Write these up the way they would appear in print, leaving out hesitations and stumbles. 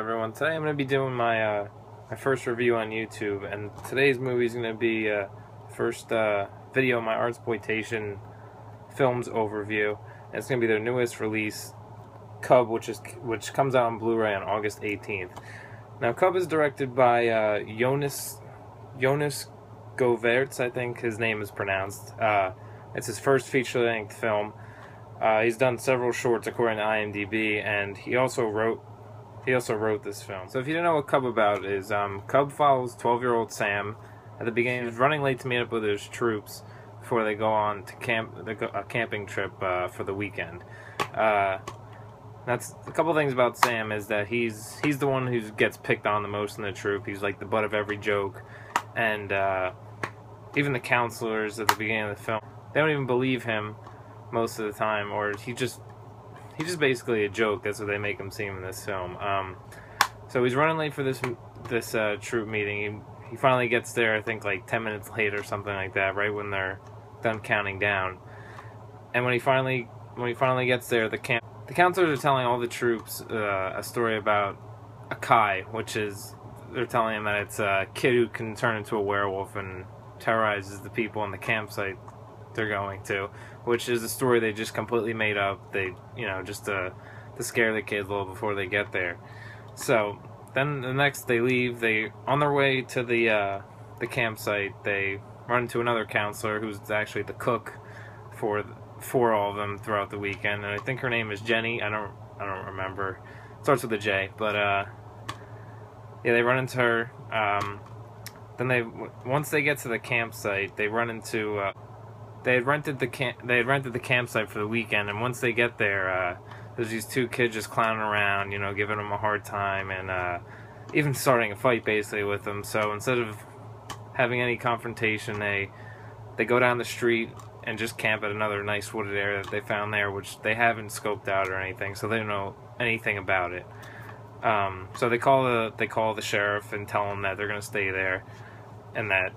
everyone? Today I'm going to be doing my my first review on YouTube, and today's movie is going to be first video of my Artsploitation films overview. And it's going to be their newest release, CUB, which comes out on Blu-ray on August 18th. Now, CUB is directed by Jonas Govaerts, I think his name is pronounced. It's his first feature-length film. He's done several shorts according to IMDb, and he also wrote this film. So if you don't know what CUB about is, CUB follows 12-year-old Sam. At the beginning, he's running late to meet up with his troops before they go on to a camping trip for the weekend. That's a couple things about Sam is that he's the one who gets picked on the most in the troop. He's like the butt of every joke, and even the counselors at the beginning of the film, they don't even believe him most of the time, or he's just basically a joke. That's what they make him seem in this film. So he's running late for this troop meeting. He finally gets there, I think like 10 minutes late or something like that, right when they're done counting down. And when he finally gets there, the counselors are telling all the troops a story about a Kai, which is, they're telling him that it's a kid who can turn into a werewolf and terrorizes the people in the campsite they're going to, which is a story they just completely made up. They, just to scare the kids a little before they get there. So then the next they leave, on their way to the campsite, they run into another counselor who's actually the cook for all of them throughout the weekend, and I think her name is Jenny. I don't remember. It starts with a J, but yeah, they run into her. Then once they get to the campsite, they run into they had rented the campsite for the weekend, and once they get there, there's these two kids just clowning around, giving them a hard time, and even starting a fight basically with them. So instead of having any confrontation, they go down the street and just camp at another nice wooded area that they found there, which they haven't scoped out or anything, so they don't know anything about it. So they call the sheriff and tell him that they're going to stay there, and that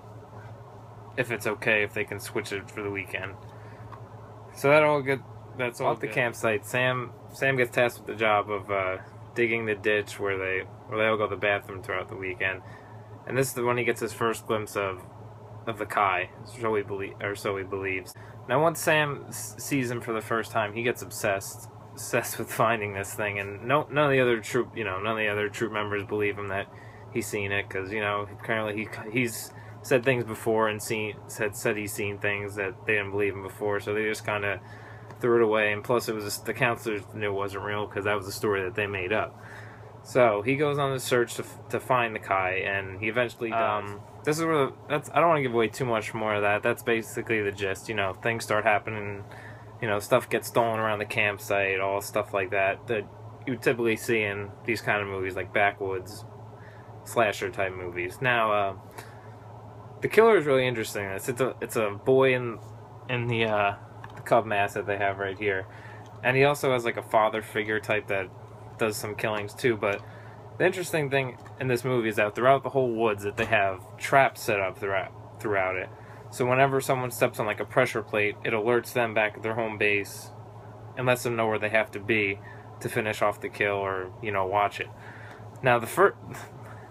if it's okay if they can switch it for the weekend. So that's all at the campsite. Sam gets tasked with the job of digging the ditch where they all go to the bathroom throughout the weekend, and this is when he gets his first glimpse of the Kai, so he believes. Now, once Sam sees him for the first time, he gets obsessed with finding this thing, and none of the other troop members believe him that he's seen it, because currently he's said things before and said he's seen things that they didn't believe him before, so they just kind of threw it away. And plus, the counselors knew it wasn't real because that was a story that they made up. So he goes on the search to find the Kai, and he eventually does. This is where I don't want to give away too much more of that. That's basically the gist. Things start happening. Stuff gets stolen around the campsite, all stuff like that you typically see in these kind of movies, like backwoods slasher type movies. Now, the killer is really interesting. It's a boy in the CUB mask that they have right here, and he also has like a father figure type that does some killings too. But the interesting thing in this movie is that throughout the whole woods that they have traps set up throughout it. So whenever someone steps on like a pressure plate, it alerts them back at their home base and lets them know where they have to be to finish off the kill or watch it. Now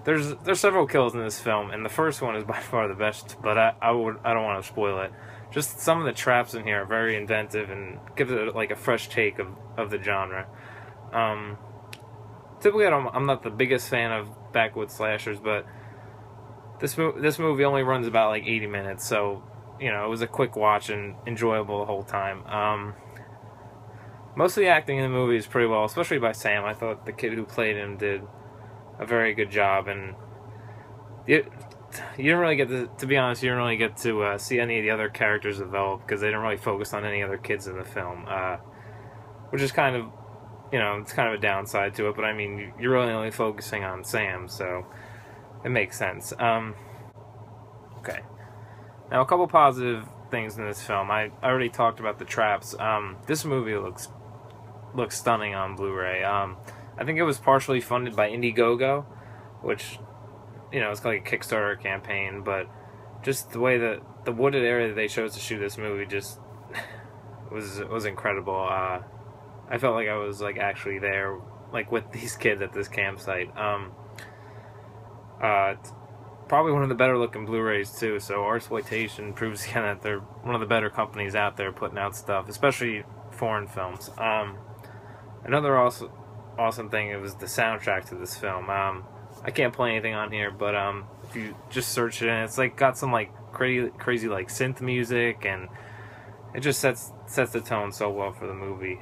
there's several kills in this film, and the first one is by far the best, but I don't want to spoil it. Just some of the traps in here are very inventive and gives it like a fresh take of the genre. Typically, I'm not the biggest fan of backwoods slashers, but this movie only runs about like 80 minutes, so it was a quick watch and enjoyable the whole time. Most of the acting in the movie is pretty well, especially by Sam. I thought the kid who played him did a very good job, and you didn't really get to be honest, you didn't really get to see any of the other characters develop because they didn't really focus on any other kids in the film, which is kind of, it's kind of a downside to it, but I mean, you're really only focusing on Sam, so it makes sense. Okay. Now, a couple positive things in this film. I already talked about the traps. This movie looks stunning on Blu-ray. I think it was partially funded by Indiegogo, which, it's like a Kickstarter campaign, but just the way that the wooded area that they chose to shoot this movie just was incredible. I felt like I was like actually there like with these kids at this campsite. It's probably one of the better looking Blu-rays too. So Artsploitation proves again that they're one of the better companies out there putting out stuff, especially foreign films. Another awesome thing was the soundtrack to this film. I can't play anything on here, but if you just search it, and it's like got some like crazy like synth music, and it just sets the tone so well for the movie.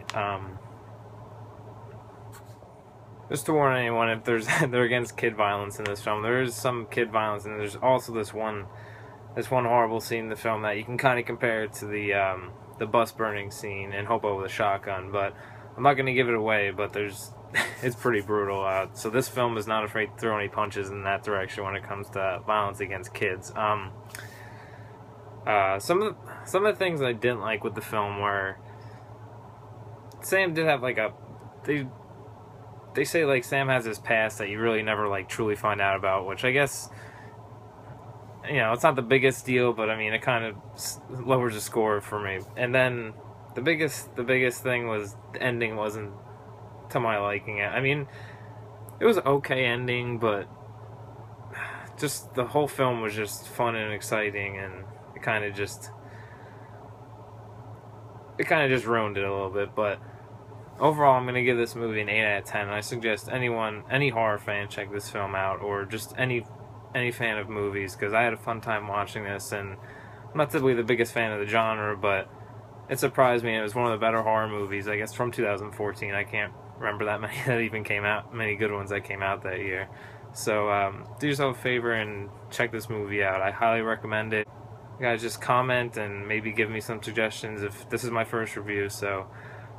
Just to warn anyone, if they're against kid violence in this film, there is some kid violence, and there's also this one horrible scene in the film that you can kind of compare it to the bus burning scene in Hobo with a Shotgun. But I'm not going to give it away. But it's pretty brutal. So this film is not afraid to throw any punches in that direction when it comes to violence against kids. Some of the things I didn't like with the film were Sam did have like they say like Sam has his past that you really never like truly find out about, which I guess, you know, it's not the biggest deal, but I mean it kind of lowers the score for me. And then the biggest thing was the ending wasn't to my liking. I mean, it was an okay ending, but just the whole film was just fun and exciting, and it kind of just ruined it a little bit. But overall, I'm going to give this movie an 8 out of 10, and I suggest any horror fan check this film out, or just any fan of movies, because I had a fun time watching this, and I'm not typically the biggest fan of the genre, but it surprised me. It was one of the better horror movies, I guess, from 2014. I can't remember that many that even came out, many good ones that came out that year. So do yourself a favor and check this movie out. I highly recommend it. You guys just comment and maybe give me some suggestions if this is my first review, so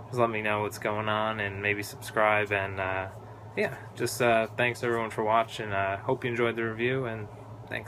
just let me know what's going on, and maybe subscribe, and yeah, just thanks everyone for watching. Hope you enjoyed the review, and thanks.